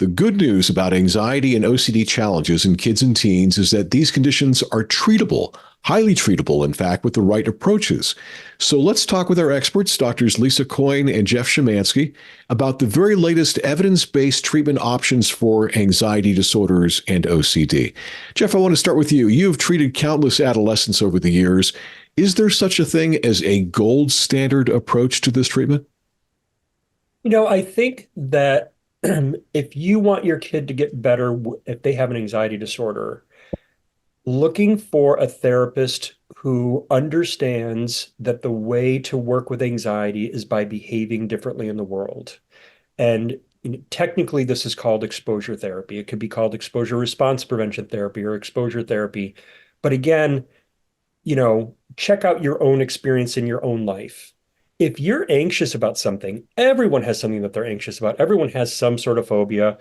The good news about anxiety and OCD challenges in kids and teens is that these conditions are treatable, highly treatable, in fact, with the right approaches. So let's talk with our experts, Doctors Lisa Coyne and Jeff Szymanski, about the very latest evidence-based treatment options for anxiety disorders and OCD. Jeff, I want to start with you. You've treated countless adolescents over the years. Is there such a thing as a gold standard approach to this treatment? I think that if you want your kid to get better, if they have an anxiety disorder, looking for a therapist who understands that the way to work with anxiety is by behaving differently in the world. And technically, this is called exposure therapy. It could be called exposure response prevention therapy or exposure therapy. But again, check out your own experience in your own life. If you're anxious about something, everyone has something that they're anxious about. Everyone has some sort of phobia.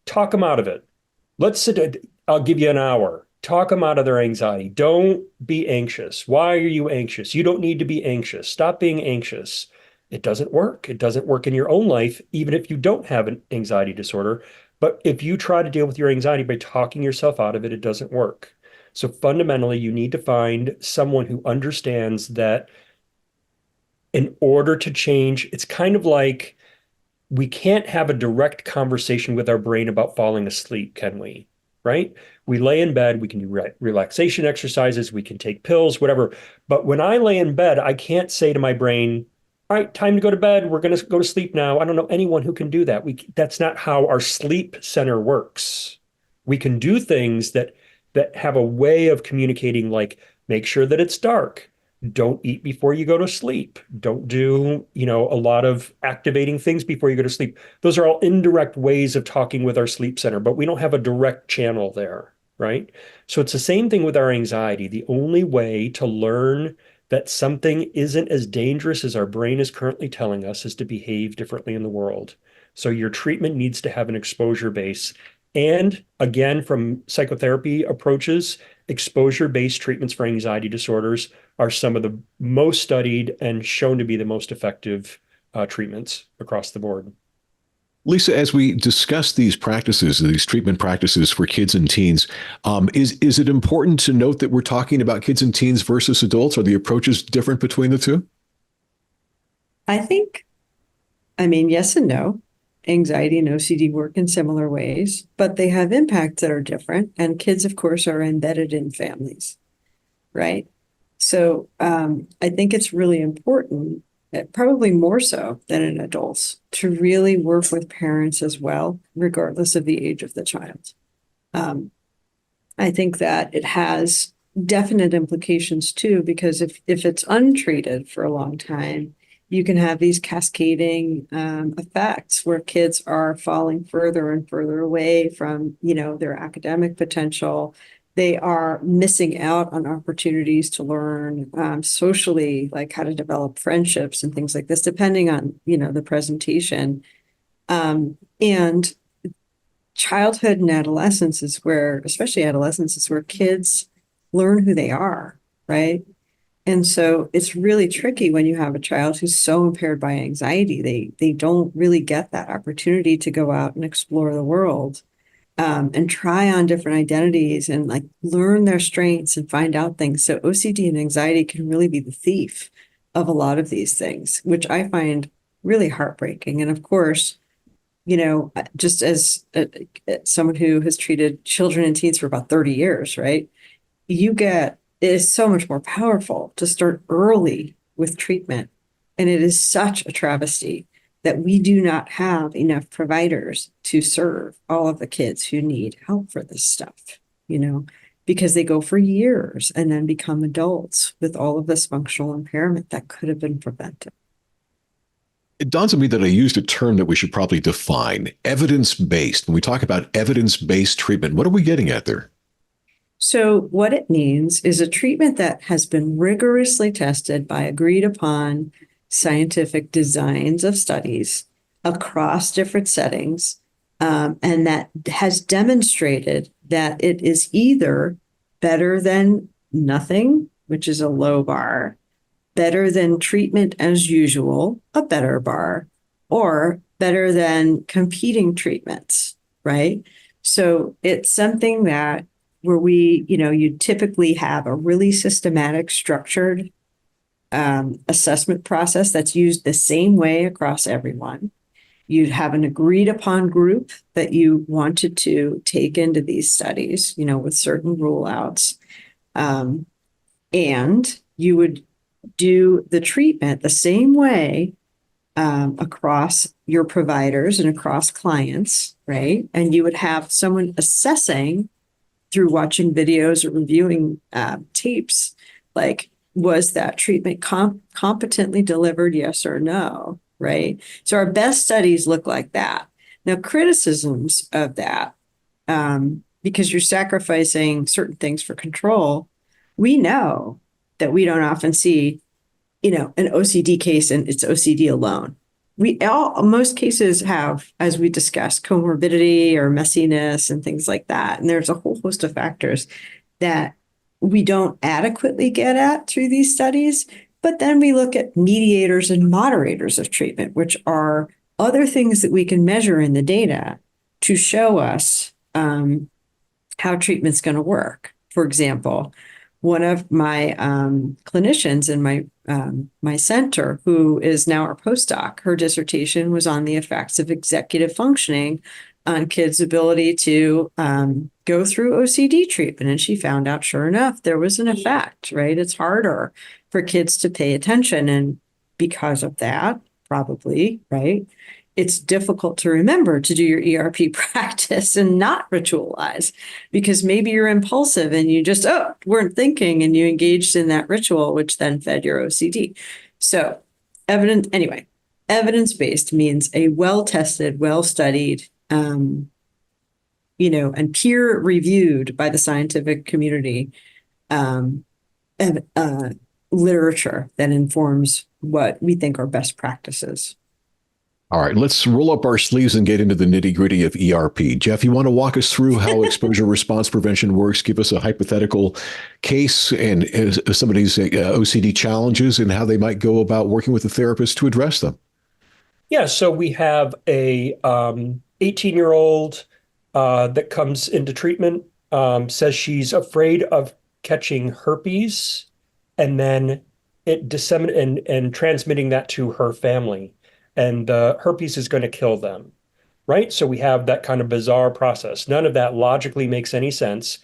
Talk them out of it. Let's sit. I'll give you an hour. Talk them out of their anxiety. Don't be anxious. Why are you anxious? You don't need to be anxious. Stop being anxious. It doesn't work. It doesn't work in your own life, even if you don't have an anxiety disorder. But if you try to deal with your anxiety by talking yourself out of it, it doesn't work. So fundamentally, you need to find someone who understands that in order to change, it's kind of like we can't have a direct conversation with our brain about falling asleep, can we? Right? We lay in bed, we can do relaxation exercises, we can take pills, whatever. But when I lay in bed, I can't say to my brain, all right, time to go to bed. We're going to go to sleep now. I don't know anyone who can do that. That's not how our sleep center works. We can do things that have a way of communicating, like make sure that it's dark. Don't eat before you go to sleep. Don't do, a lot of activating things before you go to sleep. Those are all indirect ways of talking with our sleep center, but we don't have a direct channel there, right? So it's the same thing with our anxiety. The only way to learn that something isn't as dangerous as our brain is currently telling us is to behave differently in the world. So your treatment needs to have an exposure base. And again, from psychotherapy approaches, exposure-based treatments for anxiety disorders are some of the most studied and shown to be the most effective treatments across the board. Lisa, as we discuss these practices, these treatment practices for kids and teens, is it important to note that we're talking about kids and teens versus adults? Are the approaches different between the two? I think, I mean, yes and no. Anxiety and OCD work in similar ways, but they have impacts that are different. And kids, of course, are embedded in families, right? So I think it's really important, probably more so than in adults, to really work with parents as well, regardless of the age of the child. I think that it has definite implications too, because if it's untreated for a long time, you can have these cascading effects where kids are falling further and further away from, their academic potential. They are missing out on opportunities to learn socially, like how to develop friendships and things like this, depending on, the presentation. And childhood and adolescence is where, especially adolescence, is where kids learn who they are, right? And so it's really tricky when you have a child who's so impaired by anxiety. They don't really get that opportunity to go out and explore the world and try on different identities and like learn their strengths and find out things. So OCD and anxiety can really be the thief of a lot of these things, which I find really heartbreaking. And of course, just as someone who has treated children and teens for about 30 years, right? It is so much more powerful to start early with treatment. And it is such a travesty that we do not have enough providers to serve all of the kids who need help for this stuff, because they go for years and then become adults with all of this functional impairment that could have been prevented. It dawns on me that I used a term that we should probably define, evidence-based. When we talk about evidence-based treatment, what are we getting at there? So what it means is a treatment that has been rigorously tested by agreed upon scientific designs of studies across different settings, and that has demonstrated that it is either better than nothing, which is a low bar, better than treatment as usual, a better bar, or better than competing treatments, right? So it's something that where we, you typically have a really systematic, structured assessment process that's used the same way across everyone. You'd have an agreed upon group that you wanted to take into these studies, with certain rule outs. And you would do the treatment the same way across your providers and across clients, right? And you would have someone assessing through watching videos or reviewing tapes, like, was that treatment competently delivered, yes or no, right? So our best studies look like that. Now, criticisms of that, because you're sacrificing certain things for control, we know that we don't often see, an OCD case and it's OCD alone. Most cases have, as we discussed, comorbidity or messiness and things like that. And there's a whole host of factors that we don't adequately get at through these studies. But then we look at mediators and moderators of treatment, which are other things that we can measure in the data to show us how treatment's going to work. For example, one of my clinicians in my center, who is now our postdoc, her dissertation was on the effects of executive functioning on kids' ability to go through OCD treatment. And she found out, sure enough, there was an effect, right? It's harder for kids to pay attention. And because of that, probably, right? It's difficult to remember to do your ERP practice and not ritualize, because maybe you're impulsive and you just, weren't thinking, and you engaged in that ritual, which then fed your OCD. So evidence-based means a well-tested, well-studied, and peer-reviewed by the scientific community, and literature that informs what we think are best practices. All right, let's roll up our sleeves and get into the nitty-gritty of ERP. Jeff, you want to walk us through how exposure response prevention works? Give us a hypothetical case and some of these OCD challenges and how they might go about working with a therapist to address them. Yeah, so we have a 18-year-old that comes into treatment, says she's afraid of catching herpes and then it and transmitting that to her family. And the herpes is going to kill them, right? So we have that kind of bizarre process. None of that logically makes any sense.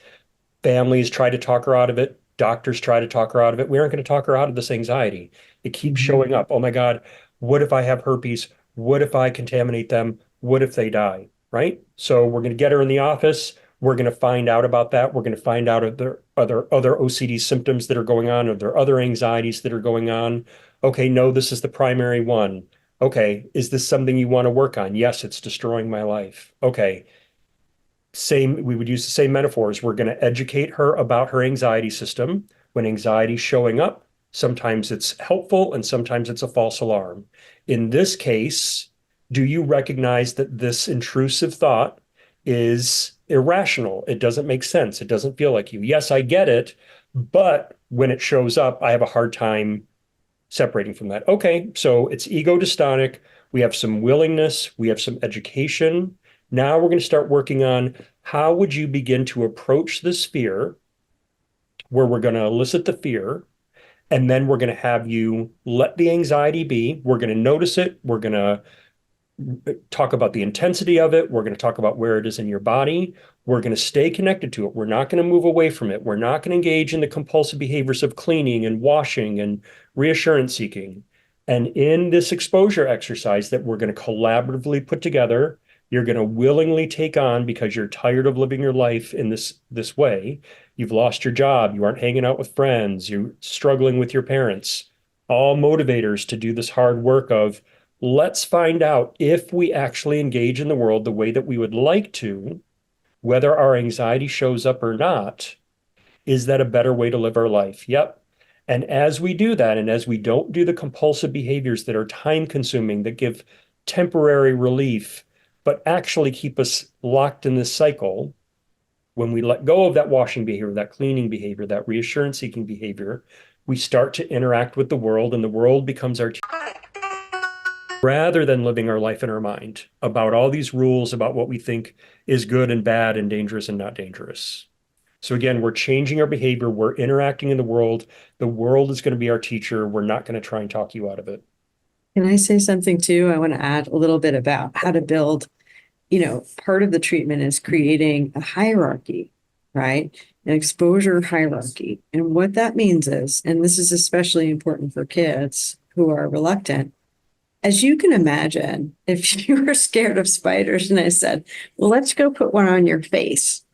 Families try to talk her out of it. Doctors try to talk her out of it. We aren't going to talk her out of this anxiety. It keeps showing up. Oh my God, what if I have herpes? What if I contaminate them? What if they die, right? So we're going to get her in the office. We're going to find out about that. We're going to find out if there are other OCD symptoms that are going on, or there are other anxieties that are going on. Okay, no, this is the primary one. Okay, is this something you want to work on? Yes, it's destroying my life. Okay, we would use the same metaphors. We're going to educate her about her anxiety system. When anxiety is showing up, sometimes it's helpful and sometimes it's a false alarm. In this case, do you recognize that this intrusive thought is irrational? It doesn't make sense. It doesn't feel like you. Yes, I get it, but when it shows up, I have a hard time separating from that. Okay, so it's ego dystonic. We have some willingness. We have some education. Now we're going to start working on how would you begin to approach this fear, where we're going to elicit the fear, and then we're going to have you let the anxiety be. We're going to notice it. We're going to talk about the intensity of it. We're going to talk about where it is in your body. We're going to stay connected to it. We're not going to move away from it. We're not going to engage in the compulsive behaviors of cleaning and washing and reassurance seeking. And in this exposure exercise that we're going to collaboratively put together, you're going to willingly take on because you're tired of living your life in this way. You've lost your job. You aren't hanging out with friends. You're struggling with your parents. All motivators to do this hard work of, let's find out if we actually engage in the world the way that we would like to, whether our anxiety shows up or not. Is that a better way to live our life? Yep. And as we do that, and as we don't do the compulsive behaviors that are time consuming, that give temporary relief, but actually keep us locked in this cycle, when we let go of that washing behavior, that cleaning behavior, that reassurance seeking behavior, we start to interact with the world, and the world becomes our rather than living our life in our mind about all these rules about what we think is good and bad and dangerous and not dangerous. So again, we're changing our behavior. We're interacting in the world. The world is going to be our teacher. We're not going to try and talk you out of it. Can I say something too? I want to add a little bit about how to build, part of the treatment is creating a hierarchy, right? An exposure hierarchy. And what that means is, and this is especially important for kids who are reluctant, as you can imagine, if you were scared of spiders and I said, well, let's go put one on your face,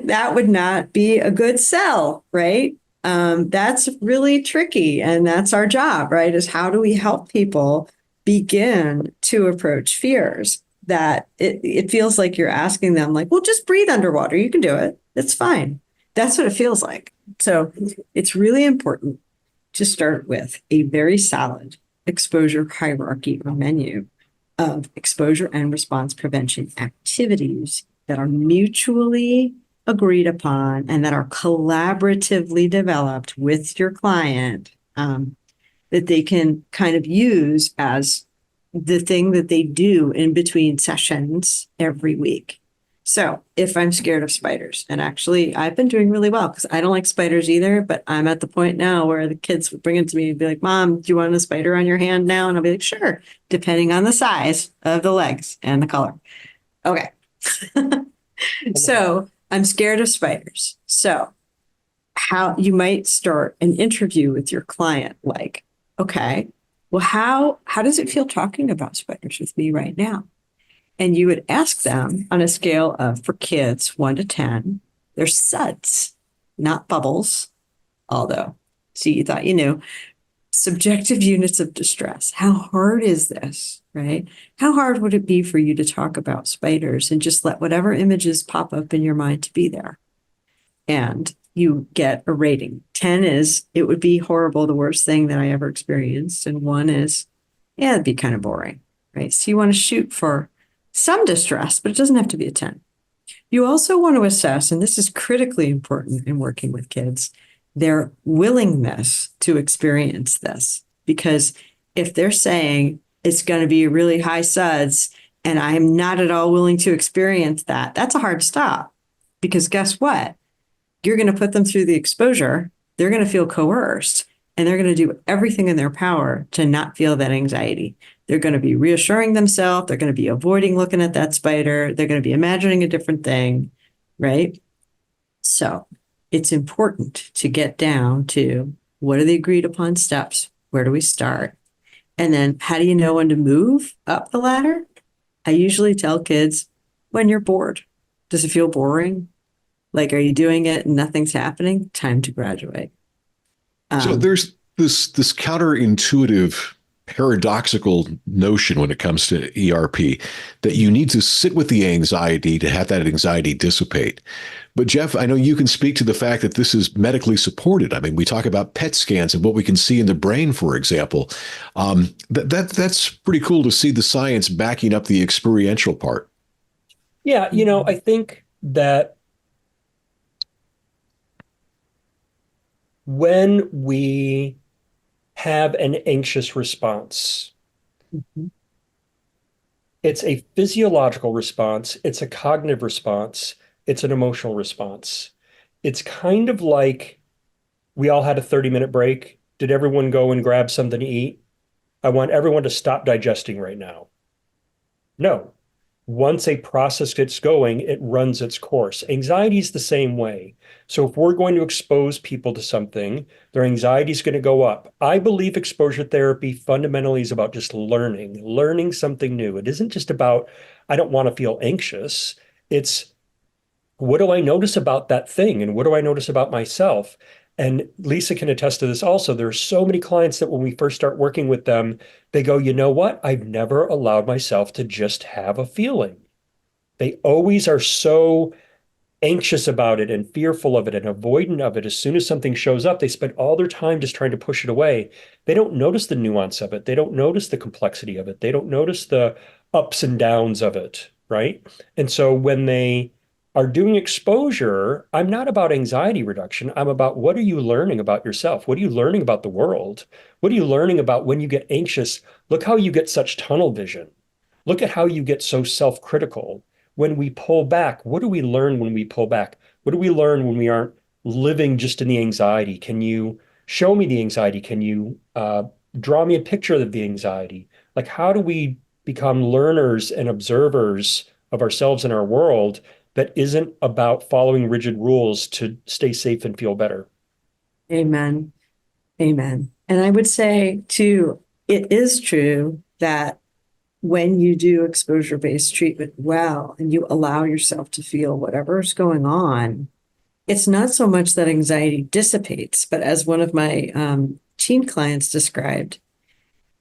that would not be a good sell, right? That's really tricky. And that's our job, right? Is how do we help people begin to approach fears that it feels like you're asking them, like, well, just breathe underwater. You can do it. It's fine. That's what it feels like. So it's really important to start with a very solid exposure hierarchy or menu of exposure and response prevention activities that are mutually agreed upon and that are collaboratively developed with your client, that they can kind of use as the thing that they do in between sessions every week. So if I'm scared of spiders, and actually I've been doing really well because I don't like spiders either, but I'm at the point now where the kids would bring it to me and be like, Mom, do you want a spider on your hand now? And I'll be like, sure, depending on the size of the legs and the color. Okay. So I'm scared of spiders. So how you might start an interview with your client, like, okay, well, how does it feel talking about spiders with me right now? And you would ask them on a scale of, for kids, 1 to 10, they're suds, not bubbles. Although, see, you thought you knew. Subjective units of distress. How hard is this, right? How hard would it be for you to talk about spiders and just let whatever images pop up in your mind to be there? And you get a rating. 10 is, it would be horrible, the worst thing that I ever experienced. And 1 is, yeah, it'd be kind of boring, right? So you want to shoot for some distress, but it doesn't have to be a 10. You also want to assess, and this is critically important in working with kids, their willingness to experience this. Because if they're saying it's going to be really high suds and I'm not at all willing to experience that, that's a hard stop. Because guess what? You're going to put them through the exposure. They're going to feel coerced and they're going to do everything in their power to not feel that anxiety. They're going to be reassuring themselves. They're going to be avoiding looking at that spider. They're going to be imagining a different thing, right? So it's important to get down to what are the agreed upon steps? Where do we start? And then how do you know when to move up the ladder? I usually tell kids when you're bored. Does it feel boring? Like, are you doing it and nothing's happening? Time to graduate. So there's this counterintuitive, paradoxical notion when it comes to ERP that you need to sit with the anxiety to have that anxiety dissipate. But Jeff, I know you can speak to the fact that this is medically supported. I mean, we talk about PET scans and what we can see in the brain, for example. That's pretty cool to see the science backing up the experiential part. Yeah, I think that when we have an anxious response, it's a physiological response, it's a cognitive response, it's an emotional response. It's kind of like we all had a 30-minute break. Did everyone go and grab something to eat? I want everyone to stop digesting right now. No. Once a process gets going, it runs its course. Anxiety is the same way. So if we're going to expose people to something, their anxiety is going to go up. I believe exposure therapy fundamentally is about just learning something new. It isn't just about, I don't want to feel anxious. It's, what do I notice about that thing? And what do I notice about myself? And Lisa can attest to this also. There are so many clients that when we first start working with them, they go, you know what? I've never allowed myself to just have a feeling. They always are so anxious about it and fearful of it and avoidant of it. As soon as something shows up, they spend all their time just trying to push it away. They don't notice the nuance of it. They don't notice the complexity of it. They don't notice the ups and downs of it, right? And so when they are doing exposure, I'm not about anxiety reduction. I'm about what are you learning about yourself? What are you learning about the world? What are you learning about when you get anxious? Look how you get such tunnel vision. Look at how you get so self-critical. When we pull back, what do we learn when we pull back? What do we learn when we aren't living just in the anxiety? Can you show me the anxiety? Can you draw me a picture of the anxiety? Like, how do we become learners and observers of ourselves and our world that isn't about following rigid rules to stay safe and feel better? Amen. Amen. And I would say too, it is true that when you do exposure-based treatment well and you allow yourself to feel whatever's going on, it's not so much that anxiety dissipates, but as one of my teen clients described,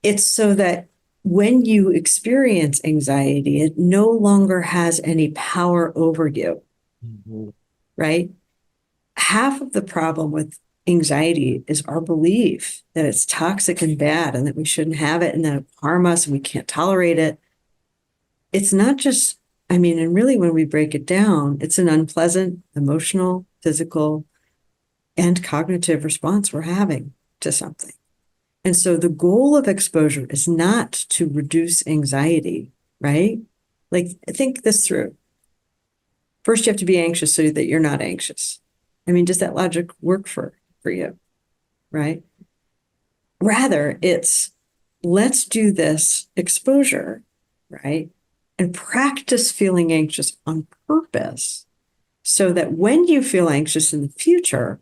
it's so that when you experience anxiety, it no longer has any power over you, right? Half of the problem with anxiety is our belief that it's toxic and bad and that we shouldn't have it and that it harm us and we can't tolerate it. It's not just, I mean, and really when we break it down, it's an unpleasant, emotional, physical, and cognitive response we're having to something. And so the goal of exposure is not to reduce anxiety, right? Like, think this through. First, you have to be anxious so that you're not anxious. I mean, does that logic work for you, right? Rather, it's let's do this exposure, right? And practice feeling anxious on purpose so that when you feel anxious in the future,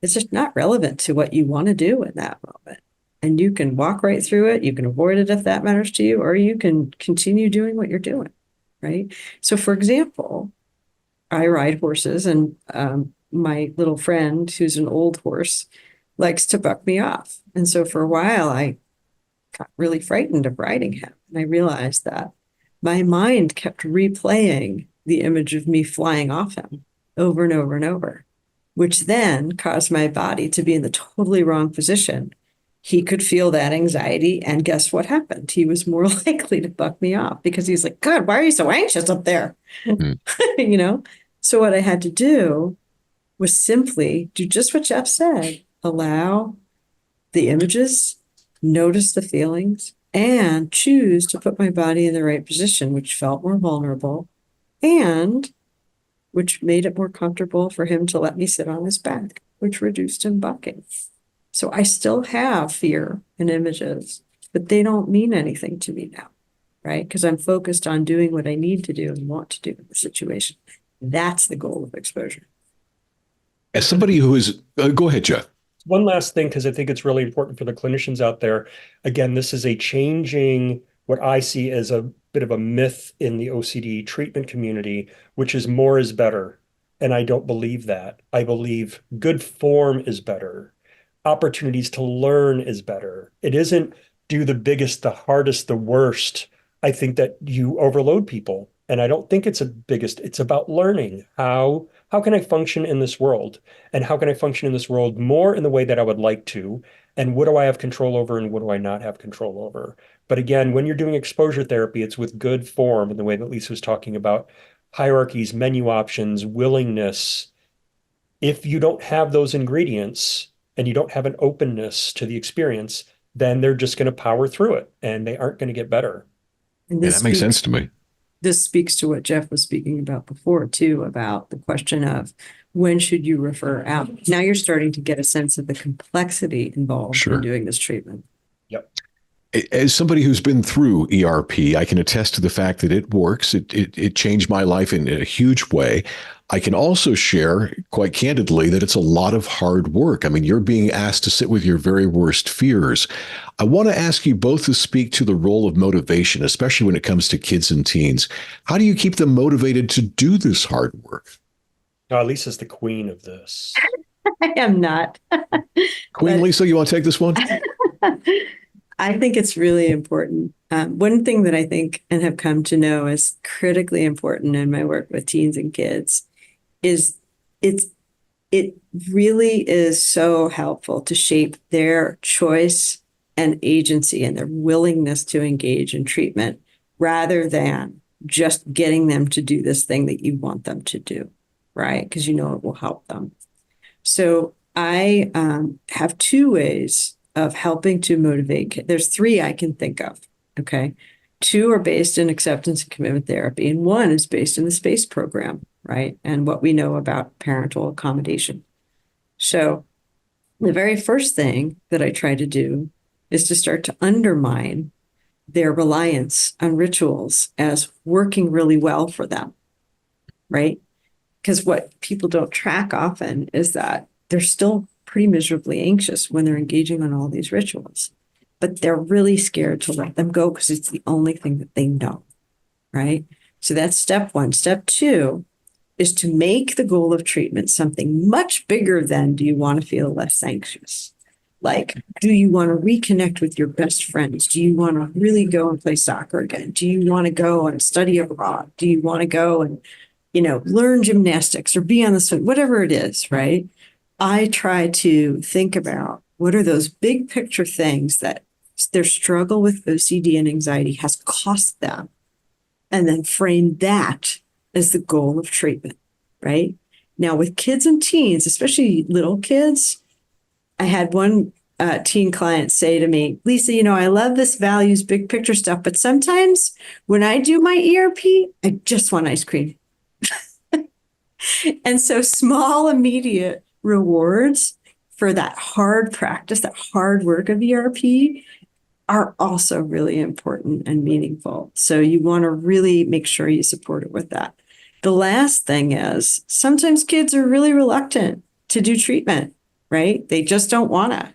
it's just not relevant to what you want to do in that moment. And you can walk right through it. You can avoid it if that matters to you, or you can continue doing what you're doing, right? So for example, I ride horses and my little friend, who's an old horse, likes to buck me off. And so for a while, I got really frightened of riding him. And I realized that my mind kept replaying the image of me flying off him over and over and over, which then caused my body to be in the totally wrong position. He could feel that anxiety. And guess what happened? He was more likely to buck me off because he's like, God, why are you so anxious up there? You know? So what I had to do was simply do just what Jeff said, allow the images, notice the feelings, and choose to put my body in the right position, which felt more vulnerable and which made it more comfortable for him to let me sit on his back, which reduced him bucking. So I still have fear and images, but they don't mean anything to me now, right? Because I'm focused on doing what I need to do and want to do in the situation. That's the goal of exposure. As somebody who is, go ahead, Jeff. One last thing, because I think it's really important for the clinicians out there. Again, this is a changing, what I see as a bit of a myth in the OCD treatment community, which is more is better. And I don't believe that. I believe good form is better. Opportunities to learn is better. It isn't do the biggest, the hardest, the worst. I think that you overload people. And I don't think it's a biggest, it's about learning. How can I function in this world? And how can I function in this world more in the way that I would like to? And what do I have control over and what do I not have control over? But again, when you're doing exposure therapy, it's with good form in the way that Lisa was talking about hierarchies, menu options, willingness. If you don't have those ingredients and you don't have an openness to the experience, then they're just going to power through it and they aren't going to get better. And Yeah, this that makes speaks- sense to me. This speaks to what Jeff was speaking about before, too, about the question of when should you refer out? Now you're starting to get a sense of the complexity involved Sure. in doing this treatment. Yep. As somebody who's been through ERP, I can attest to the fact that it works. It changed my life in a huge way. I can also share quite candidly that it's a lot of hard work. I mean, you're being asked to sit with your very worst fears. I want to ask you both to speak to the role of motivation, especially when it comes to kids and teens. How do you keep them motivated to do this hard work? Lisa's the queen of this. I am not. Queen But- Lisa, you want to take this one? I think it's really important. One thing that I think and have come to know is critically important in my work with teens and kids is it really is so helpful to shape their choice and agency and their willingness to engage in treatment rather than just getting them to do this thing that you want them to do, right? Because you know it will help them. So I have two ways of helping to motivate kids. There's three I can think of. Okay. Two are based in acceptance and commitment therapy, and one is based in the SPACE program, right? And what we know about parental accommodation. So the very first thing that I try to do is to start to undermine their reliance on rituals as working really well for them, right? Because what people don't track often is that they're still pretty miserably anxious when they're engaging on all these rituals, but they're really scared to let them go because it's the only thing that they know, right? So that's step one. Step two is to make the goal of treatment something much bigger than, do you want to feel less anxious? Like, do you want to reconnect with your best friends? Do you want to really go and play soccer again? Do you want to go and study abroad? Do you want to go and, learn gymnastics or be on the swim, whatever it is, right? I try to think about what are those big picture things that their struggle with OCD and anxiety has cost them, and then frame that as the goal of treatment, right? Now, with kids and teens, especially little kids, I had one teen client say to me, Lisa, I love this values, big picture stuff, but sometimes when I do my ERP, I just want ice cream. And so small, immediate rewards for that hard practice, that hard work of ERP are also really important and meaningful. So you want to really make sure you support it with that. The last thing is sometimes kids are really reluctant to do treatment, right? They just don't want to.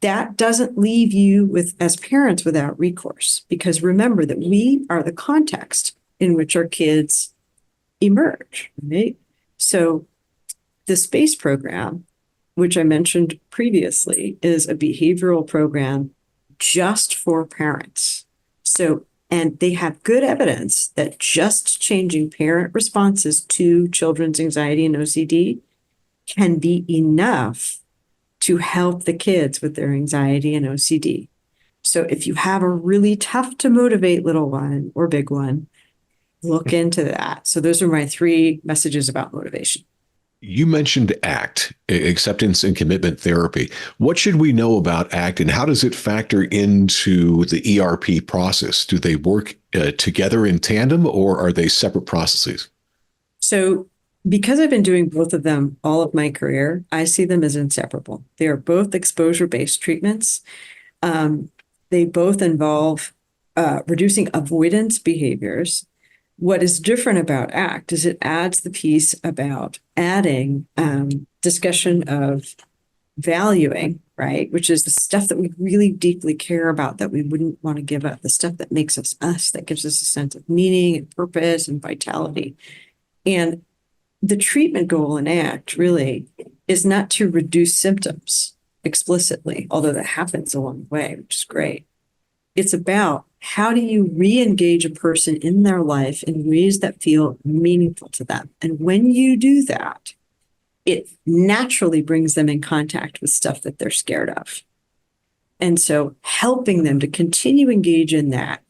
That doesn't leave you as parents without recourse, because remember that we are the context in which our kids emerge, right? So the SPACE program, which I mentioned previously, is a behavioral program just for parents. So, and they have good evidence that just changing parent responses to children's anxiety and OCD can be enough to help the kids with their anxiety and OCD. So if you have a really tough to motivate little one or big one, look into that. So those are my three messages about motivation. You mentioned ACT, acceptance and commitment therapy. What should we know about ACT, and how does it factor into the ERP process? Do they work together in tandem, or are they separate processes? So because I've been doing both of them all of my career, I see them as inseparable. They are both exposure-based treatments. They both involve reducing avoidance behaviors. What is different about ACT is it adds the piece about adding discussion of valuing, right? Which is the stuff that we really deeply care about that we wouldn't want to give up, the stuff that makes us us, that gives us a sense of meaning and purpose and vitality. And the treatment goal in ACT really is not to reduce symptoms explicitly, although that happens along the way, which is great. It's about how do you re-engage a person in their life in ways that feel meaningful to them. And when you do that, it naturally brings them in contact with stuff that they're scared of. And so helping them to continue engage in that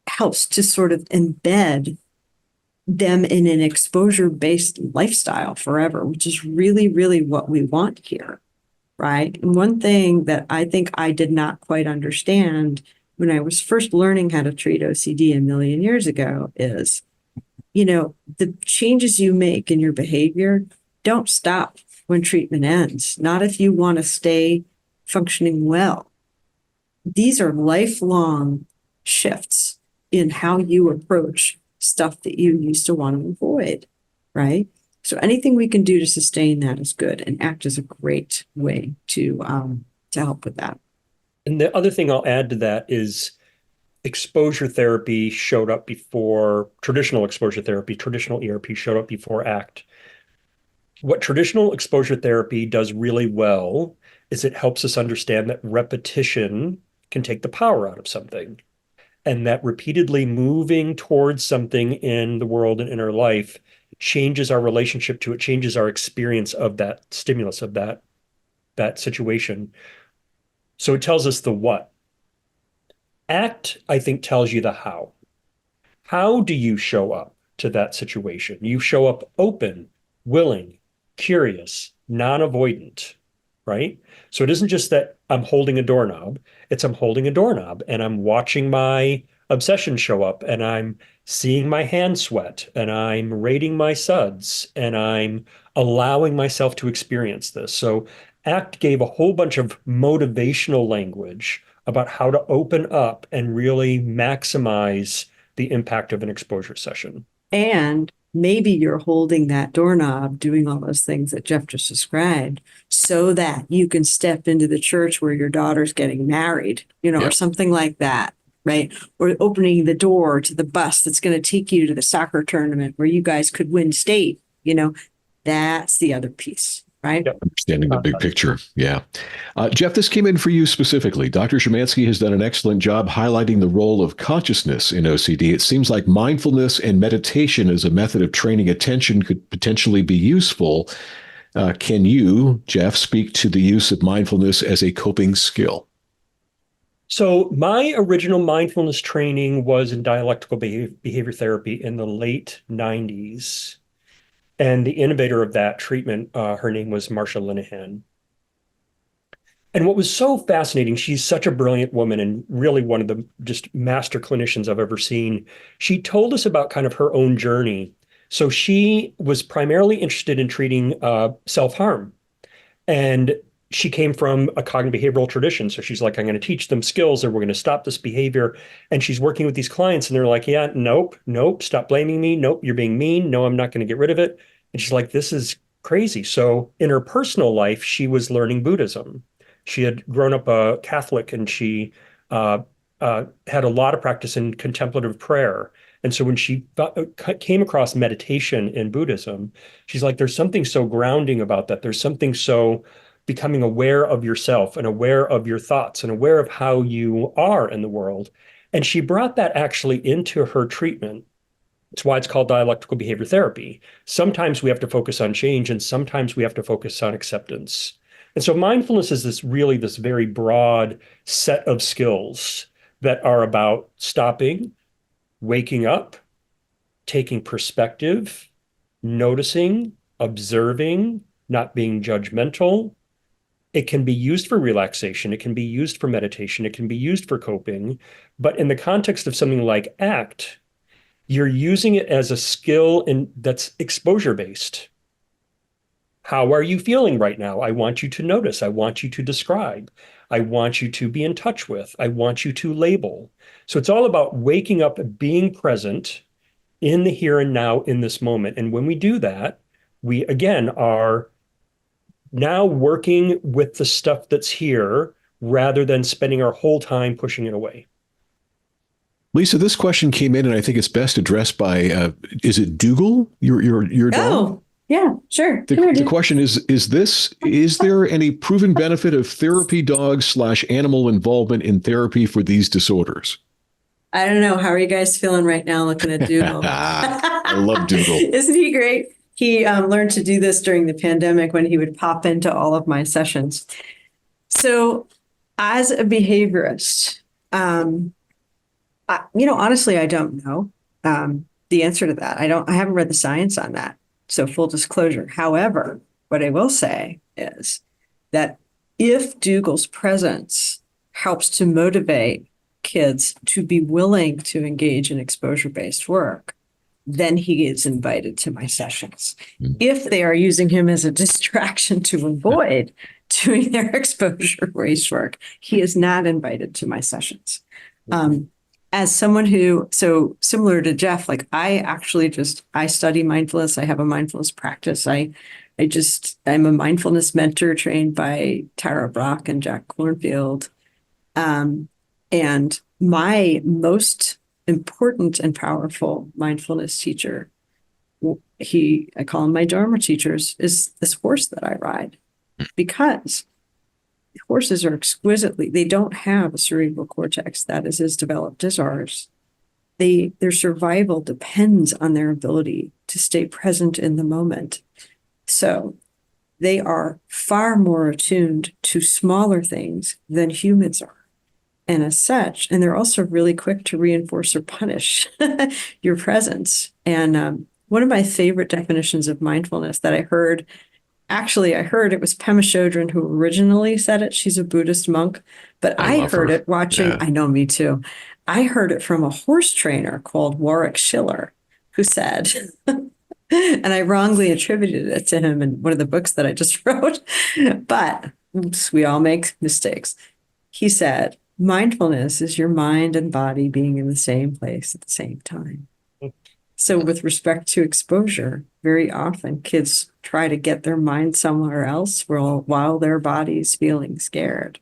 helps to sort of embed them in an exposure-based lifestyle forever, which is really, really what we want here, right? And one thing that I think I did not quite understand when I was first learning how to treat OCD a million years ago is, the changes you make in your behavior don't stop when treatment ends, not if you want to stay functioning well. These are lifelong shifts in how you approach stuff that you used to want to avoid, right? So anything we can do to sustain that is good, and ACT is a great way to help with that. And the other thing I'll add to that is exposure therapy showed up before traditional exposure therapy, traditional ERP showed up before ACT. What traditional exposure therapy does really well is it helps us understand that repetition can take the power out of something, and that repeatedly moving towards something in the world and in our life changes our relationship to it, changes our experience of that stimulus, of that situation. So it tells us the what. ACT, I think, tells you the how. How do you show up to that situation? You show up open, willing, curious, non-avoidant, right? So it isn't just that I'm holding a doorknob, it's I'm holding a doorknob and I'm watching my obsession show up and I'm seeing my hand sweat and I'm rating my suds and I'm allowing myself to experience this. So ACT gave a whole bunch of motivational language about how to open up and really maximize the impact of an exposure session. And maybe you're holding that doorknob, doing all those things that Jeff just described, so that you can step into the church where your daughter's getting married, Yeah. or something like that, right? Or opening the door to the bus that's going to take you to the soccer tournament where you guys could win state, that's the other piece, right? Yep. Understanding the big picture. Yeah. Jeff, this came in for you specifically. Dr. Szymanski has done an excellent job highlighting the role of consciousness in OCD. It seems like mindfulness and meditation as a method of training attention could potentially be useful. Can you, Jeff, speak to the use of mindfulness as a coping skill? So my original mindfulness training was in dialectical behavior therapy in the late 90s. And the innovator of that treatment, her name was Marsha Linehan. And what was so fascinating, she's such a brilliant woman and really one of the just master clinicians I've ever seen. She told us about kind of her own journey. So she was primarily interested in treating self-harm. And she came from a cognitive behavioral tradition. So she's like, I'm going to teach them skills or we're going to stop this behavior. And she's working with these clients and they're like, yeah, nope, stop blaming me. Nope, you're being mean. No, I'm not going to get rid of it. And she's like, this is crazy. So in her personal life, she was learning Buddhism. She had grown up a Catholic and she had a lot of practice in contemplative prayer. And so when she came across meditation in Buddhism, she's like, there's something so grounding about that. There's something so becoming aware of yourself and aware of your thoughts and aware of how you are in the world. And she brought that actually into her treatment. It's why it's called dialectical behavior therapy. Sometimes we have to focus on change and sometimes we have to focus on acceptance. And so mindfulness is this very broad set of skills that are about stopping, waking up, taking perspective, noticing, observing, not being judgmental. It can be used for relaxation. It can be used for meditation. It can be used for coping. But in the context of something like ACT, you're using it as a skill that's exposure-based. How are you feeling right now? I want you to notice. I want you to describe. I want you to be in touch with. I want you to label. So it's all about waking up, being present in the here and now in this moment. And when we do that, we again are now working with the stuff that's here rather than spending our whole time pushing it away. Lisa, this question came in, and I think it's best addressed by, is it Dougal, your dog? Oh, yeah, sure. The question is there any proven benefit of therapy dogs / animal involvement in therapy for these disorders? I don't know. How are you guys feeling right now looking at Dougal? I love Dougal. Isn't he great? He learned to do this during the pandemic when he would pop into all of my sessions. So as a behaviorist, honestly, I don't know the answer to that. I haven't read the science on that. So full disclosure. However, what I will say is that if Dougal's presence helps to motivate kids to be willing to engage in exposure-based work, then he is invited to my sessions. If they are using him as a distraction to avoid doing their exposure-based work, he is not invited to my sessions. As someone who, so similar to Jeff, like I study mindfulness. I have a mindfulness practice. I'm a mindfulness mentor trained by Tara Brach and Jack Kornfield. And my most important and powerful mindfulness teacher, I call him my Dharma teachers, is this horse that I ride, because horses are they don't have a cerebral cortex that is as developed as ours. Their survival depends on their ability to stay present in the moment. So they are far more attuned to smaller things than humans are. And as such, and they're also really quick to reinforce or punish your presence. And one of my favorite definitions of mindfulness that I heard, actually, I heard it was Pema Chodron who originally said it. She's a Buddhist monk, but I I love heard her. it watching, Yeah. I know, me too. I heard it from a horse trainer called Warwick Schiller, who said, and I wrongly attributed it to him in one of the books that I just wrote, but oops, we all make mistakes. He said, mindfulness is your mind and body being in the same place at the same time. So, with respect to exposure, very often kids try to get their mind somewhere else while their body's feeling scared.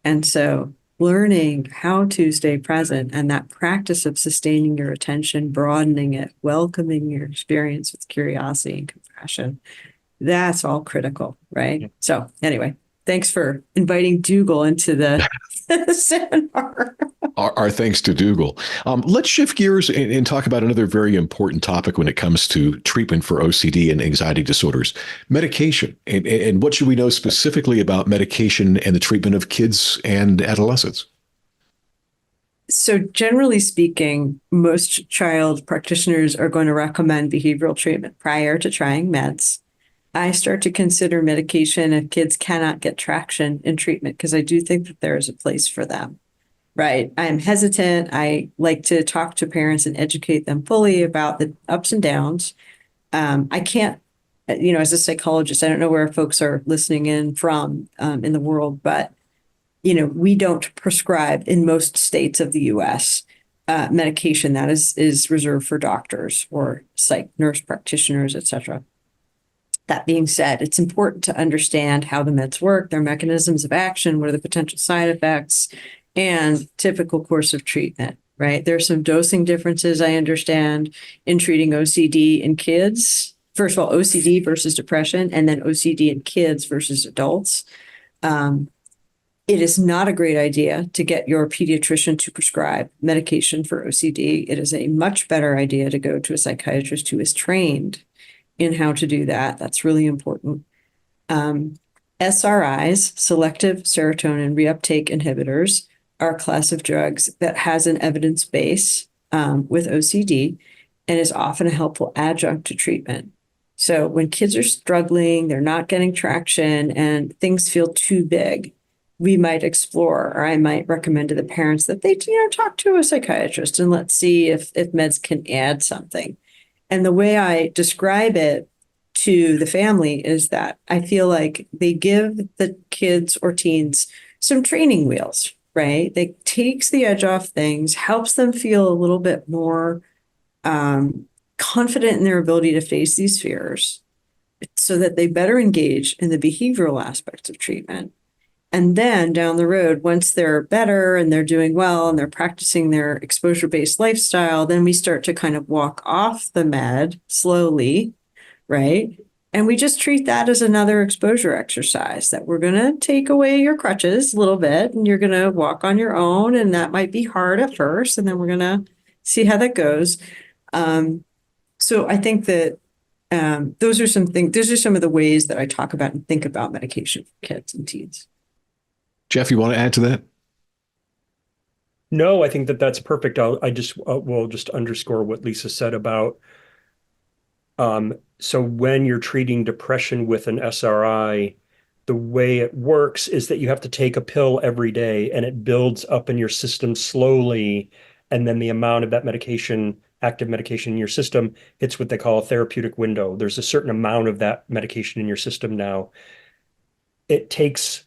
And so, learning how to stay present and that practice of sustaining your attention, broadening it, welcoming your experience with curiosity and compassion, that's all critical, right? So, anyway, thanks for inviting Dougal into the seminar. Our thanks to Dougal. Let's shift gears and talk about another very important topic when it comes to treatment for OCD and anxiety disorders, medication. And what should we know specifically about medication and the treatment of kids and adolescents? So, generally speaking, most child practitioners are going to recommend behavioral treatment prior to trying meds. I start to consider medication if kids cannot get traction in treatment because I do think that there is a place for them. Right. I'm hesitant. I like to talk to parents and educate them fully about the ups and downs. I can't, as a psychologist, I don't know where folks are listening in from in the world, but, we don't prescribe in most states of the US medication that is reserved for doctors or psych nurse practitioners, et cetera. That being said, it's important to understand how the meds work, their mechanisms of action, what are the potential side effects, and typical course of treatment, right? There's some dosing differences, I understand, in treating OCD in kids. First of all, OCD versus depression, and then OCD in kids versus adults. It is not a great idea to get your pediatrician to prescribe medication for OCD. It is a much better idea to go to a psychiatrist who is trained in how to do that. That's really important. SRIs, selective serotonin reuptake inhibitors, are a class of drugs that has an evidence base with OCD and is often a helpful adjunct to treatment. So when kids are struggling, they're not getting traction, and things feel too big, we might explore, or I might recommend to the parents that they, talk to a psychiatrist and let's see if meds can add something. And the way I describe it to the family is that I feel like they give the kids or teens some training wheels, right? They takes the edge off things, helps them feel a little bit more confident in their ability to face these fears so that they better engage in the behavioral aspects of treatment. And then down the road, once they're better and they're doing well and they're practicing their exposure-based lifestyle, then we start to kind of walk off the med slowly, right? And we just treat that as another exposure exercise that we're going to take away your crutches a little bit and you're going to walk on your own. And that might be hard at first. And then we're going to see how that goes. So I think that those are some of the ways that I talk about and think about medication for kids and teens. Jeff, you want to add to that? No, I think that that's perfect. We'll just underscore what Lisa said about so when you're treating depression with an SRI, the way it works is that you have to take a pill every day and it builds up in your system slowly. And then the amount of that medication, active medication in your system, hits what they call a therapeutic window. There's a certain amount of that medication in your system now. It takes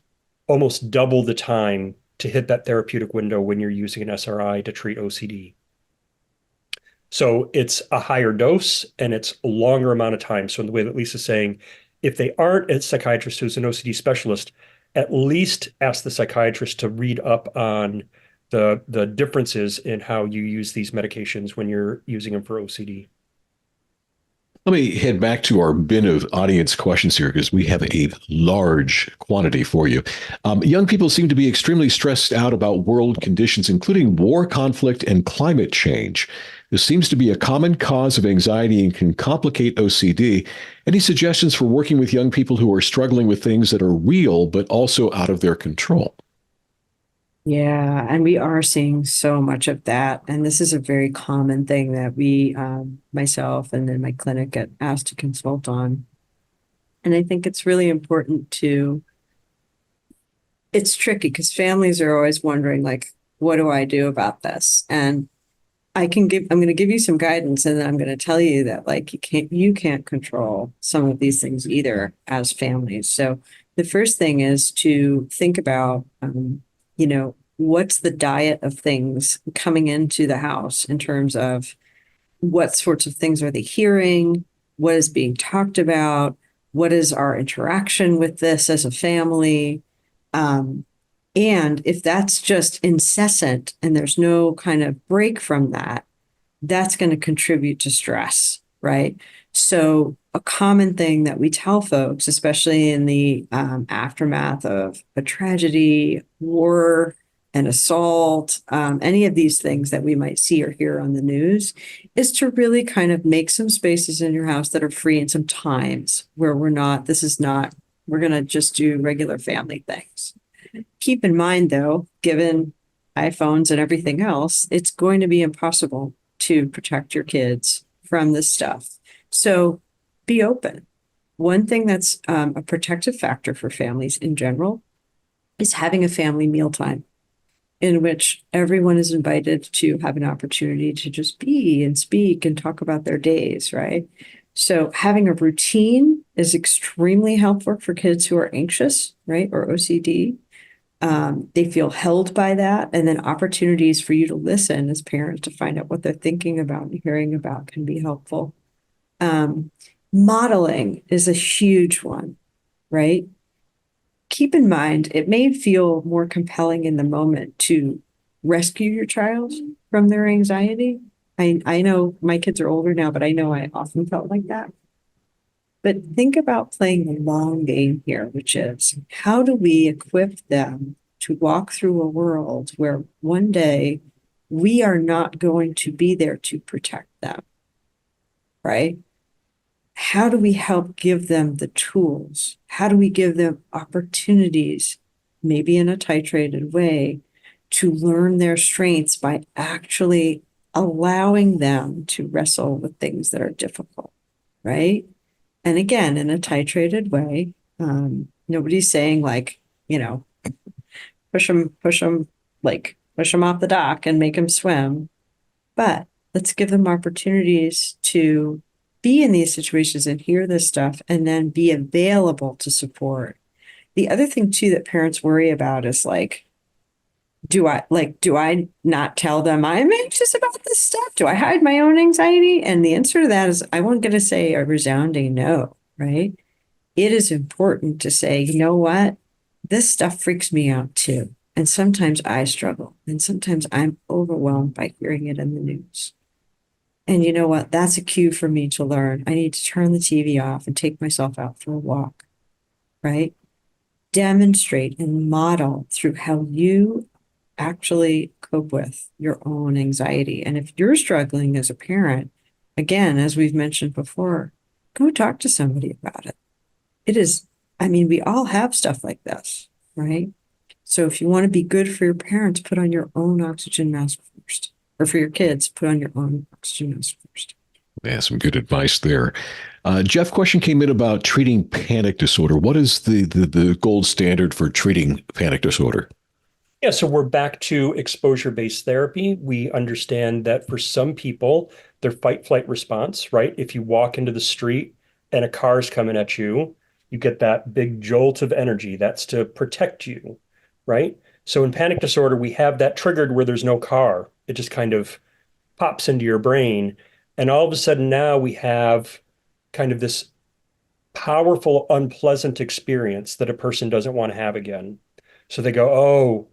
almost double the time to hit that therapeutic window when you're using an SRI to treat OCD. So it's a higher dose and it's a longer amount of time. So in the way that Lisa's saying, if they aren't a psychiatrist who's an OCD specialist, at least ask the psychiatrist to read up on the differences in how you use these medications when you're using them for OCD. Let me head back to our bin of audience questions here because we have a large quantity for you. Young people seem to be extremely stressed out about world conditions, including war, conflict, and climate change. This seems to be a common cause of anxiety and can complicate OCD. Any suggestions for working with young people who are struggling with things that are real but also out of their control? Yeah, and we are seeing so much of that. And this is a very common thing that we, myself and then my clinic get asked to consult on. And I think it's really important to, it's tricky because families are always wondering, like, what do I do about this? And I'm going to give you some guidance and then I'm going to tell you that like you can't control some of these things either as families. So the first thing is to think about, what's the diet of things coming into the house in terms of what sorts of things are they hearing? What is being talked about? What is our interaction with this as a family? Um, and if that's just incessant and there's no kind of break from that, that's going to contribute to stress, right? So, a common thing that we tell folks, especially in the aftermath of a tragedy, war, an assault, any of these things that we might see or hear on the news, is to really kind of make some spaces in your house that are free and some times where we're going to just do regular family things. Keep in mind, though, given iPhones and everything else, it's going to be impossible to protect your kids from this stuff. So be open. One thing that's a protective factor for families in general is having a family mealtime in which everyone is invited to have an opportunity to just be and speak and talk about their days, right? So having a routine is extremely helpful for kids who are anxious, right, or OCD. They feel held by that, and then opportunities for you to listen as parents to find out what they're thinking about and hearing about can be helpful. Um, Modeling is a huge one, right? Keep in mind, it may feel more compelling in the moment to rescue your child from their anxiety. I know my kids are older now, but I know I often felt like that. But think about playing the long game here, which is how do we equip them to walk through a world where one day we are not going to be there to protect them, right? How do we help give them the tools? How do we give them opportunities, maybe in a titrated way, to learn their strengths by actually allowing them to wrestle with things that are difficult, right? And again, in a titrated way, nobody's saying like, push them off the dock and make them swim. But let's give them opportunities to be in these situations and hear this stuff and then be available to support. The other thing too that parents worry about is like, do I not tell them I'm anxious about this stuff? Do I hide my own anxiety? And the answer to that is I won't get to say a resounding no, right? It is important to say, you know what? This stuff freaks me out too. And sometimes I struggle, and sometimes I'm overwhelmed by hearing it in the news. And you know what? That's a cue for me to learn. I need to turn the TV off and take myself out for a walk, right? Demonstrate and model through how you actually cope with your own anxiety. And if you're struggling as a parent, again, as we've mentioned before, go talk to somebody about it. It is, I mean, we all have stuff like this, right? So if you want to be good for your parents, put on your own oxygen mask first. Or for your kids, put on your own oxygen mask first. Yeah, some good advice there. Jeff, question came in about treating panic disorder. What is the gold standard for treating panic disorder? Yeah, so we're back to exposure-based therapy. We understand that for some people, their fight-flight response, right? If you walk into the street and a car's coming at you, you get that big jolt of energy. That's to protect you, right? So in panic disorder, we have that triggered where there's no car. It just kind of pops into your brain. And all of a sudden now we have kind of this powerful, unpleasant experience that a person doesn't want to have again. So they go, oh,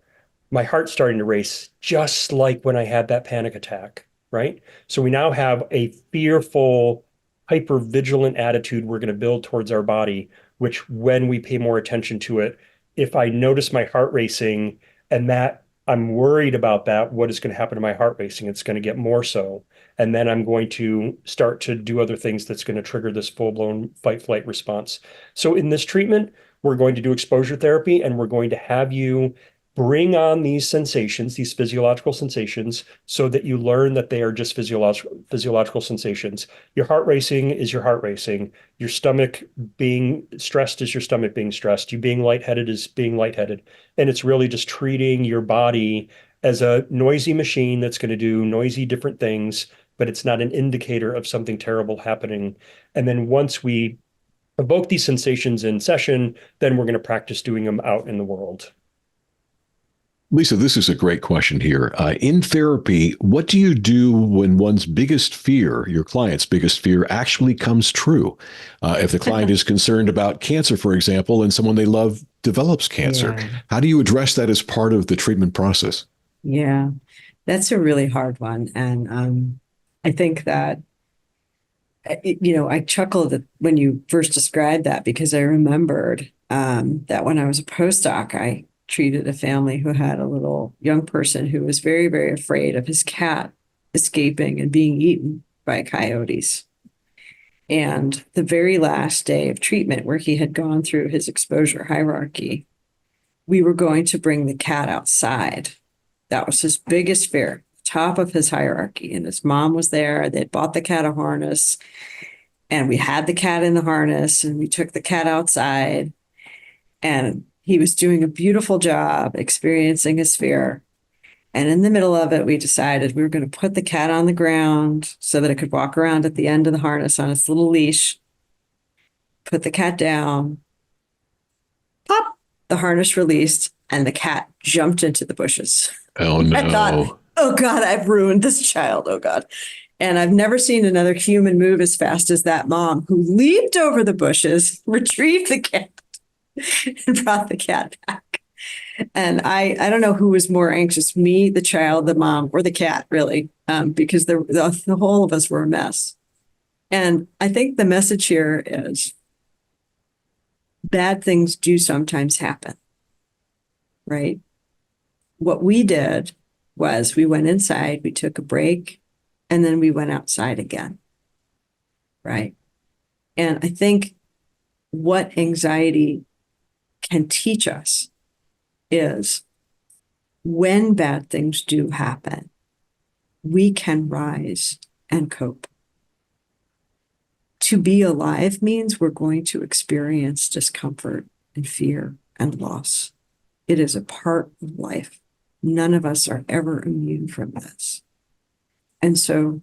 my heart's starting to race, just like when I had that panic attack, right? So we now have a fearful, hyper vigilant attitude we're going to build towards our body, which when we pay more attention to it, if I notice my heart racing and that I'm worried about that, what is going to happen to my heart racing? It's going to get more so. And then I'm going to start to do other things that's going to trigger this full-blown fight-flight response. So in this treatment, we're going to do exposure therapy and we're going to have you bring on these sensations, these physiological sensations, so that you learn that they are just physiological sensations. Your heart racing is your heart racing. Your stomach being stressed is your stomach being stressed. You being lightheaded is being lightheaded. And it's really just treating your body as a noisy machine that's going to do noisy different things, but it's not an indicator of something terrible happening. And then once we evoke these sensations in session, then we're going to practice doing them out in the world. Lisa, this is a great question here. In therapy, what do you do when one's biggest fear, your client's biggest fear, actually comes true? If the client is concerned about cancer, for example, and someone they love develops cancer, Yeah. how do you address that as part of the treatment process? Yeah, that's a really hard one. And I think that, I chuckled when you first described that because I remembered that when I was a postdoc, I treated a family who had a little young person who was very, very afraid of his cat escaping and being eaten by coyotes. And the very last day of treatment, where he had gone through his exposure hierarchy, we were going to bring the cat outside. That was his biggest fear, top of his hierarchy. And his mom was there. They'd bought the cat a harness, and we had the cat in the harness, and we took the cat outside. And he was doing a beautiful job experiencing his fear. And in the middle of it, we decided we were going to put the cat on the ground so that it could walk around at the end of the harness on its little leash, put the cat down, pop, the harness released, and the cat jumped into the bushes. Oh, I thought, no. oh God, I've ruined this child. Oh God. And I've never seen another human move as fast as that mom who leaped over the bushes, retrieved the cat, and brought the cat back. And I don't know who was more anxious, me, the child, the mom, or the cat, really, because the whole of us were a mess. And I think the message here is bad things do sometimes happen, right? What we did was we went inside, we took a break, and then we went outside again, right? And I think what anxiety can teach us is when bad things do happen, we can rise and cope. To be alive means we're going to experience discomfort and fear and loss. It is a part of life. None of us are ever immune from this. And so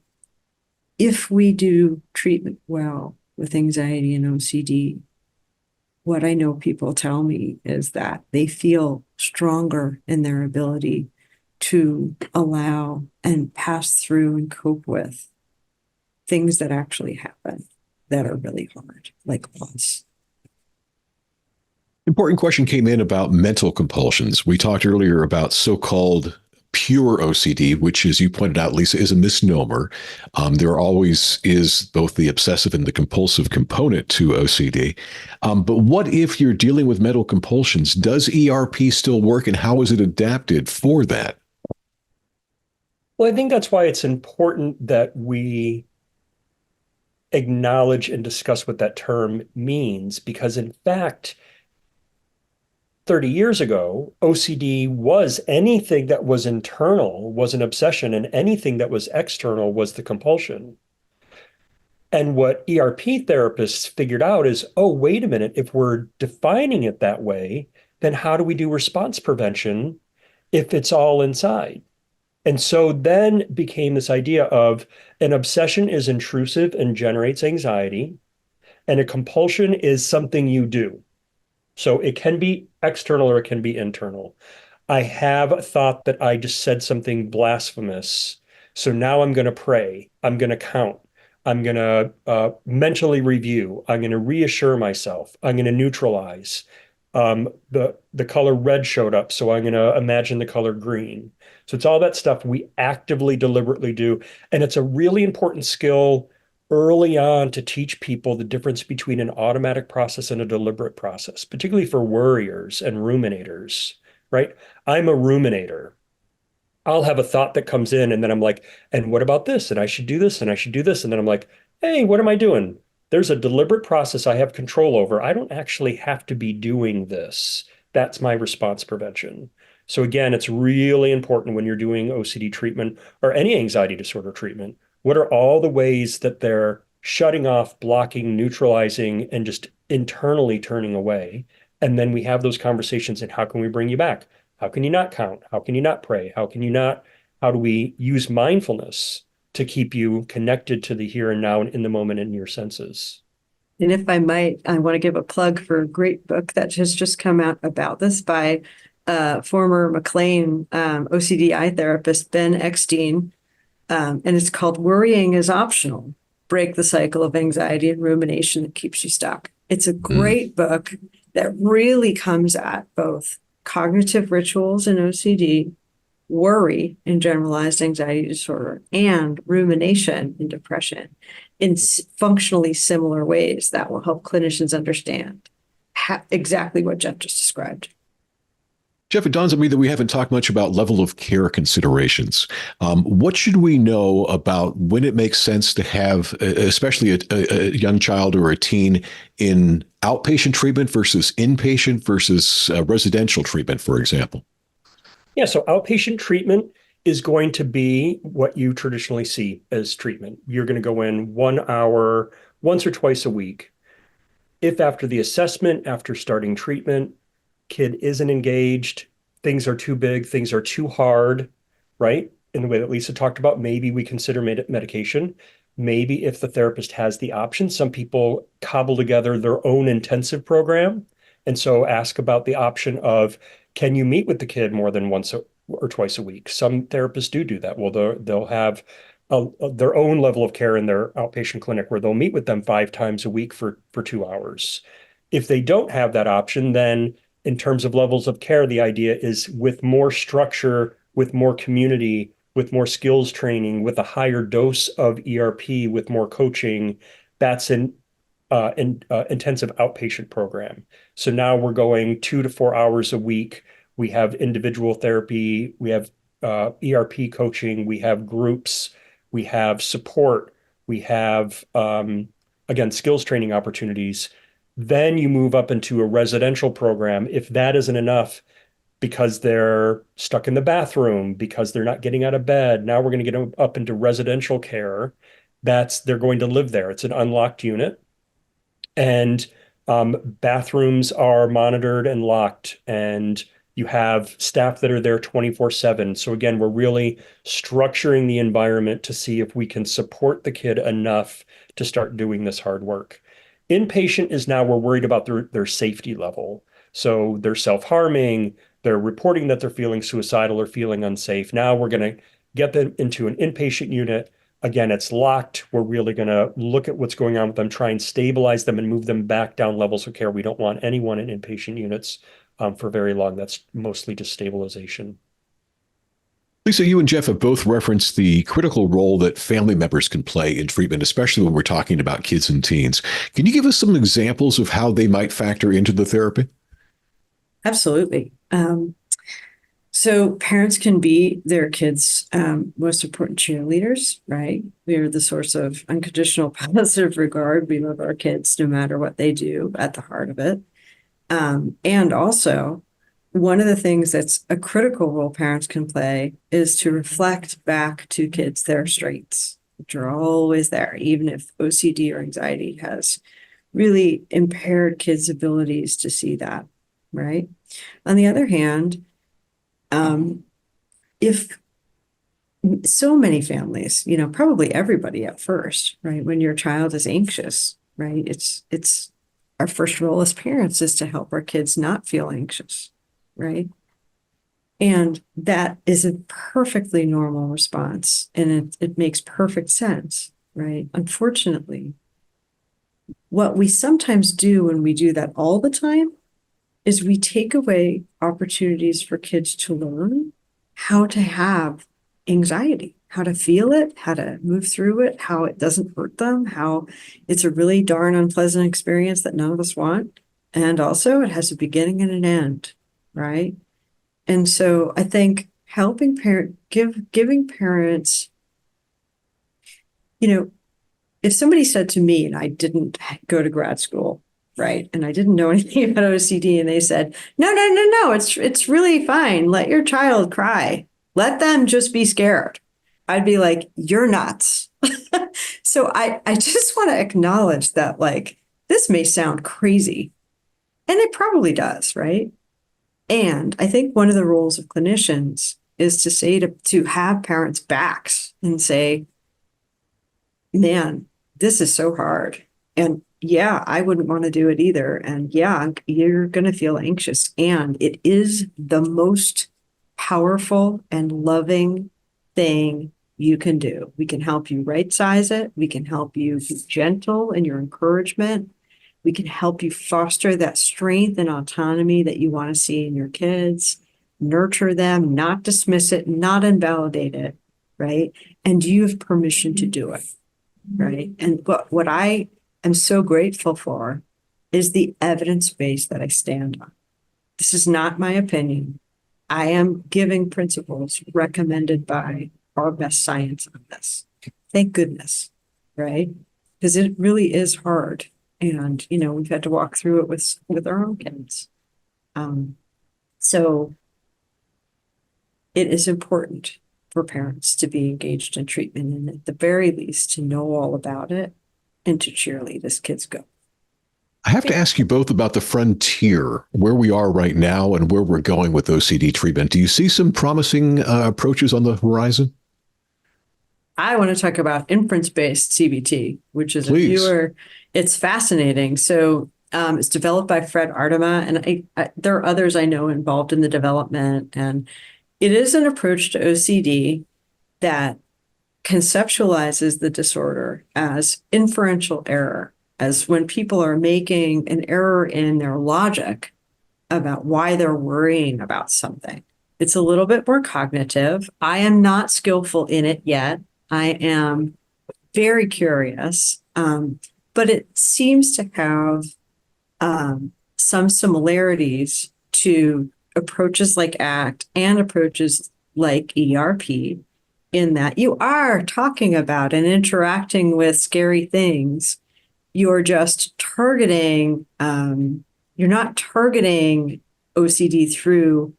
if we do treatment well with anxiety and OCD, what I know people tell me is that they feel stronger in their ability to allow and pass through and cope with things that actually happen that are really hard, like loss. Important question came in about mental compulsions. We talked earlier about so-called pure OCD, which, as you pointed out, Lisa, is a misnomer. There always is both the obsessive and the compulsive component to OCD. But what if you're dealing with mental compulsions? Does ERP still work, and how is it adapted for that? Well, I think that's why it's important that we acknowledge and discuss what that term means, because in fact, 30 years ago, OCD was anything that was internal was an obsession, and anything that was external was the compulsion. And what ERP therapists figured out is, oh, wait a minute, if we're defining it that way, then how do we do response prevention if it's all inside? And so then became this idea of an obsession is intrusive and generates anxiety, and a compulsion is something you do. So it can be external or it can be internal. I have thought that I just said something blasphemous. So now I'm going to pray. I'm going to count. I'm going to mentally review. I'm going to reassure myself. I'm going to neutralize. The color red showed up, so I'm going to imagine the color green. So it's all that stuff we actively, deliberately do. And it's a really important skill early on to teach people the difference between an automatic process and a deliberate process, particularly for worriers and ruminators, right? I'm a ruminator. I'll have a thought that comes in, and then I'm like, and what about this? And I should do this, and I should do this. And then I'm like, hey, what am I doing? There's a deliberate process I have control over. I don't actually have to be doing this. That's my response prevention. So again, it's really important when you're doing OCD treatment or any anxiety disorder treatment. What are all the ways that they're shutting off, blocking, neutralizing, and just internally turning away? And then we have those conversations and how can we bring you back? How can you not count? How can you not pray? How do we use mindfulness to keep you connected to the here and now and in the moment and in your senses? And if I might, I want to give a plug for a great book that has just come out about this by former McLean OCD eye therapist, Ben Eckstein. And it's called Worrying is Optional: Break the Cycle of Anxiety and Rumination That Keeps You Stuck. It's a great book that really comes at both cognitive rituals in OCD, worry in generalized anxiety disorder, and rumination in depression in functionally similar ways that will help clinicians understand exactly what Jeff just described. Jeff, it dawns on me that we haven't talked much about level of care considerations. What should we know about when it makes sense to have, especially a young child or a teen, in outpatient treatment versus inpatient versus residential treatment, for example? Yeah, so outpatient treatment is going to be what you traditionally see as treatment. You're going to go in 1 hour once or twice a week. If after the assessment, after starting treatment, kid isn't engaged, things are too big, things are too hard, right? In the way that Lisa talked about, maybe we consider medication. Maybe if the therapist has the option, some people cobble together their own intensive program. And so ask about the option of, can you meet with the kid more than once or twice a week? Some therapists do that. Well, they'll have their own level of care in their outpatient clinic where they'll meet with them 5 times a week for 2 hours. If they don't have that option, then in terms of levels of care, the idea is with more structure, with more community, with more skills training, with a higher dose of ERP, with more coaching, that's an intensive outpatient program. So now we're going 2 to 4 hours a week. We have individual therapy, we have ERP coaching, we have groups, we have support, we have, again, skills training opportunities. Then you move up into a residential program. If that isn't enough, because they're stuck in the bathroom, because they're not getting out of bed, now we're going to get them up into residential care. They're going to live there. It's an unlocked unit. And bathrooms are monitored and locked, and you have staff that are there 24/7. So again, we're really structuring the environment to see if we can support the kid enough to start doing this hard work. Inpatient is now we're worried about their safety level. So they're self-harming, they're reporting that they're feeling suicidal or feeling unsafe. Now we're going to get them into an inpatient unit. Again, it's locked. We're really going to look at what's going on with them, try and stabilize them and move them back down levels of care. We don't want anyone in inpatient units for very long. That's mostly just stabilization. Lisa, you and Jeff have both referenced the critical role that family members can play in treatment, especially when we're talking about kids and teens. Can you give us some examples of how they might factor into the therapy? Absolutely. So parents can be their kids' most important cheerleaders, right? We are the source of unconditional positive regard. We love our kids no matter what they do at the heart of it. And also, one of the things that's a critical role parents can play is to reflect back to kids their strengths, which are always there, even if OCD or anxiety has really impaired kids' abilities to see that, right? On the other hand, if so many families, probably everybody at first, right? When your child is anxious, right? It's our first role as parents is to help our kids not feel anxious, right? And that is a perfectly normal response, and it makes perfect sense, right? Unfortunately, what we sometimes do when we do that all the time is we take away opportunities for kids to learn how to have anxiety, how to feel it, how to move through it, how it doesn't hurt them, how it's a really darn unpleasant experience that none of us want. And also it has a beginning and an end, right? And so I think helping giving parents, if somebody said to me, and I didn't go to grad school, right? And I didn't know anything about OCD, and they said, no, no, no, no, it's really fine. Let your child cry. Let them just be scared. I'd be like, you're nuts. So I just want to acknowledge that, like, this may sound crazy, and it probably does, right? And I think one of the roles of clinicians is to say to have parents' backs and say, man, this is so hard. And yeah, I wouldn't want to do it either. And yeah, you're going to feel anxious. And it is the most powerful and loving thing you can do. We can help you right size it. We can help you be gentle in your encouragement. We can help you foster that strength and autonomy that you want to see in your kids, nurture them, not dismiss it, not invalidate it, right? And you have permission to do it, right? And what I am so grateful for is the evidence base that I stand on. This is not my opinion. I am giving principles recommended by our best science on this. Thank goodness, right? Because it really is hard. And, we've had to walk through it with our own kids. So it is important for parents to be engaged in treatment and at the very least to know all about it and to cheerlead as kids go. I have to ask you both about the frontier, where we are right now and where we're going with OCD treatment. Do you see some promising approaches on the horizon? I want to talk about inference-based CBT, which is it's fascinating. So it's developed by Fred Ardema, and there are others I know involved in the development. And it is an approach to OCD that conceptualizes the disorder as inferential error, as when people are making an error in their logic about why they're worrying about something. It's a little bit more cognitive. I am not skillful in it yet. I am very curious, but it seems to have some similarities to approaches like ACT and approaches like ERP, in that you are talking about and interacting with scary things. You're just targeting, you're not targeting OCD through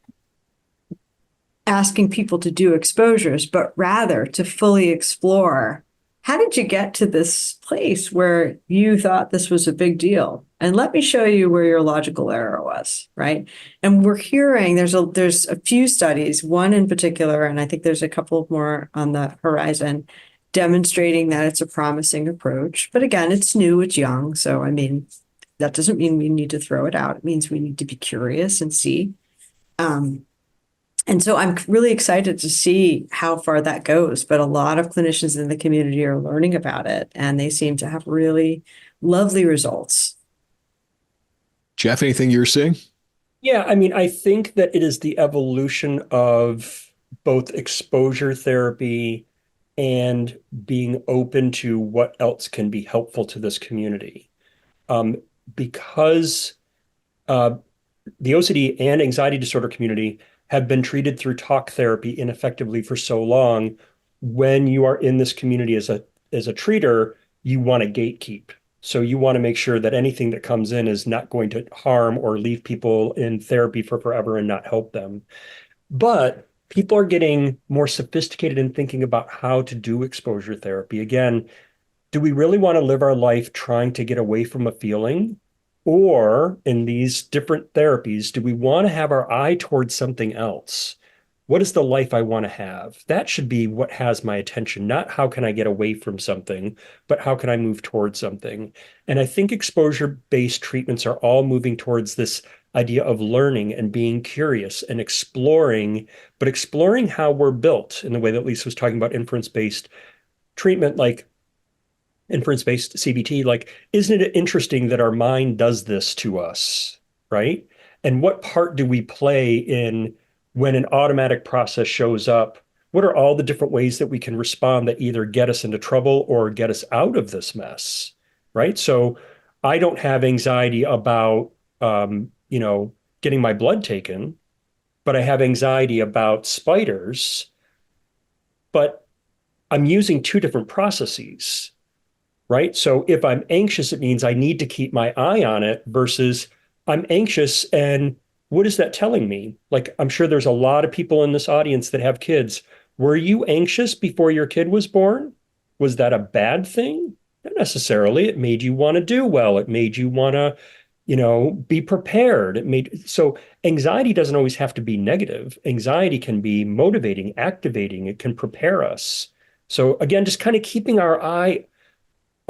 asking people to do exposures, but rather to fully explore, how did you get to this place where you thought this was a big deal? And let me show you where your logical error was, right? And we're hearing there's a few studies, one in particular, and I think there's a couple more on the horizon, demonstrating that it's a promising approach. But again, it's new, it's young. So, I mean, that doesn't mean we need to throw it out. It means we need to be curious and see. And so I'm really excited to see how far that goes. But a lot of clinicians in the community are learning about it, and they seem to have really lovely results. Jeff, anything you're seeing? Yeah, I mean, I think that it is the evolution of both exposure therapy and being open to what else can be helpful to this community. Because the OCD and anxiety disorder community have been treated through talk therapy ineffectively for so long. When you are in this community as a treater, you want to gatekeep. So you want to make sure that anything that comes in is not going to harm or leave people in therapy for forever and not help them. But people are getting more sophisticated in thinking about how to do exposure therapy. Again, do we really want to live our life trying to get away from a feeling? Or in these different therapies, do we want to have our eye towards something else? What is the life I want to have? That should be what has my attention, not how can I get away from something, but how can I move towards something? And I think exposure-based treatments are all moving towards this idea of learning and being curious and exploring, but exploring how we're built in the way that Lisa was talking about inference-based treatment, like inference-based CBT, like, isn't it interesting that our mind does this to us, right? And what part do we play in when an automatic process shows up? What are all the different ways that we can respond that either get us into trouble or get us out of this mess, right? So I don't have anxiety about, getting my blood taken, but I have anxiety about spiders, but I'm using two different processes. right? So if I'm anxious, it means I need to keep my eye on it versus I'm anxious. And what is that telling me? Like, I'm sure there's a lot of people in this audience that have kids. Were you anxious before your kid was born? Was that a bad thing? Not necessarily. It made you want to do well. It made you want to, be prepared. So anxiety doesn't always have to be negative. Anxiety can be motivating, activating. It can prepare us. So again, just kind of keeping our eye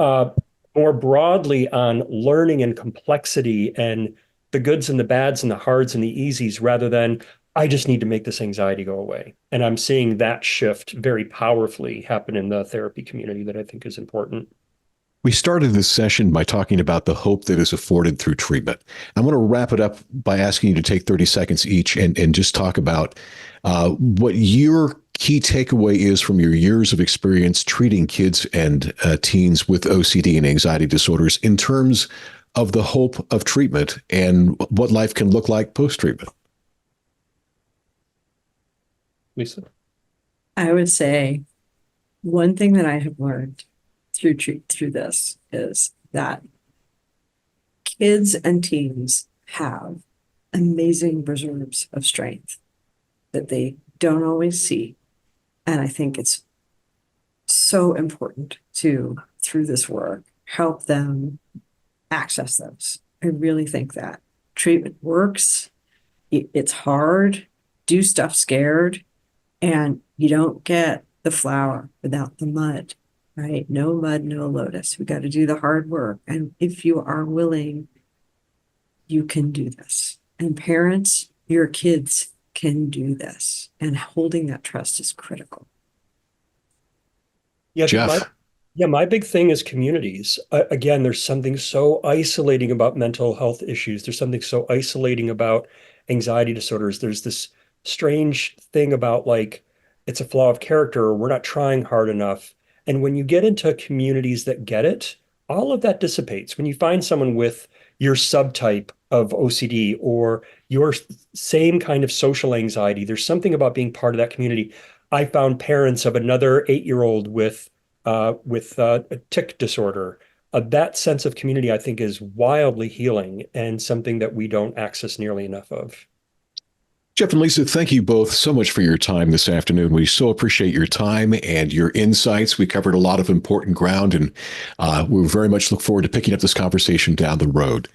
uh, more broadly on learning and complexity and the goods and the bads and the hards and the easies rather than I just need to make this anxiety go away. And I'm seeing that shift very powerfully happen in the therapy community that I think is important. We started this session by talking about the hope that is afforded through treatment. I want to wrap it up by asking you to take 30 seconds each and just talk about what your key takeaway is from your years of experience treating kids and teens with OCD and anxiety disorders in terms of the hope of treatment and what life can look like post-treatment. Lisa? I would say one thing that I have learned through this is that kids and teens have amazing reserves of strength that they don't always see. And I think it's so important to, through this work, help them access those. I really think that treatment works. It's hard. Do stuff scared. And you don't get the flower without the mud, right? No mud, no lotus. We got to do the hard work. And if you are willing, you can do this. And parents, your kids can do this. And holding that trust is critical. Yeah, Jeff? my big thing is communities. Again, there's something so isolating about mental health issues. There's something so isolating about anxiety disorders. There's this strange thing about like it's a flaw of character or we're not trying hard enough. And when you get into communities that get it, all of that dissipates. When you find someone with your subtype of OCD or your same kind of social anxiety, there's something about being part of that community. I found parents of another 8-year-old with a tic disorder. That sense of community, I think, is wildly healing and something that we don't access nearly enough of. Jeff and Lisa, thank you both so much for your time this afternoon. We so appreciate your time and your insights. We covered a lot of important ground, and we very much look forward to picking up this conversation down the road.